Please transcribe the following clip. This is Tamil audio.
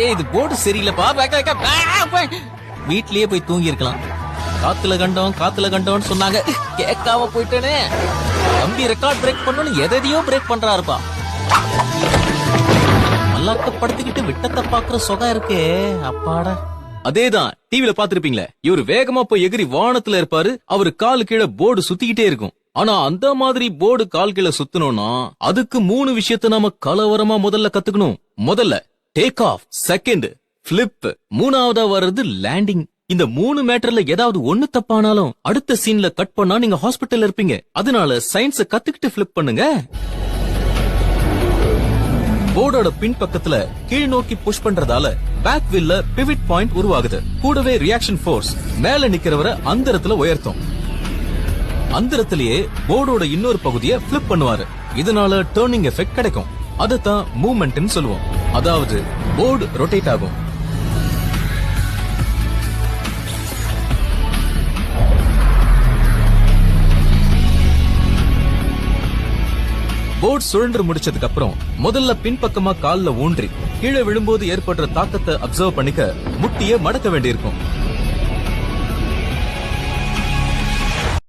இது போர்டு சரியில்லப்பா. வீட்லயே போய் தூங்கி இருக்கலாம். காத்துல கண்டோம்னு சொன்னாங்க, கேட்காம போயிட்டேனே. தம்பி ரெக்கார்ட் பிரேக் பண்ணணும் எதையோ பிரேக் பண்றாருப்பா. மல்லாக்கப்படுத்திக்கிட்டு விட்டத்தை பாக்குற சுகம் இருக்கே அப்பாடா. அதேதான் டிவில பாத்துருப்பீங்களே, இவரு வேகமா போய் எகிரி வானத்துல இருப்பாரு, அவரு காலு கீழே போர்டு சுத்திக்கிட்டே இருக்கும். ஆனா அந்த மாதிரி போர்டு கால் கீழே சுத்தணும்னா அதுக்கு 3 விஷயத்த நாம கலவரமா முதல்ல கத்துக்கணும். முதல்ல டேக் ஆஃப், செகண்ட் பிளிப், மூணாவதா வர்றது லேண்டிங். இந்த 3 மேட்டர்ல ஏதாவது ஒண்ணு தப்பானாலும் அடுத்த சீன்ல கட் பண்ணா நீங்க ஹாஸ்பிட்டல்ல இருப்பீங்க. அதனால சயின்ஸ கத்துக்கிட்டு பிளிப் பண்ணுங்க. போர்டோட பின் பக்கத்துல கீழ் நோக்கி புஷ் பண்றதால பேக் வீல்ல பிவிட் பாயிண்ட் உருவாகுது. கூடவே ரியாக்ஷன் ஃபோர்ஸ் மேல நிக்கிறவரை அந்தரத்துல உயர்த்தும். அந்தரத்திலேயே போர்டோட இன்னொரு பகுதியை பிளிப் பண்ணுவாரு. இதனால டர்னிங் எஃபெக்ட் கிடைக்கும். அதத்தான் மூவ்மெண்ட்னு சொல்லுவோம். அதாவது போர்டு ரொட்டேட் ஆகும். போர்டு சுழன்று முடிச்சதுக்கு அப்புறம் முதல்ல பின்பக்கமா கால்ல ஊன்றி கீழே விழும்போது ஏற்படுற தாக்கத்தை அப்சர்வ் பண்ணிக்க முட்டிய மடக்க வேண்டியிருக்கும்.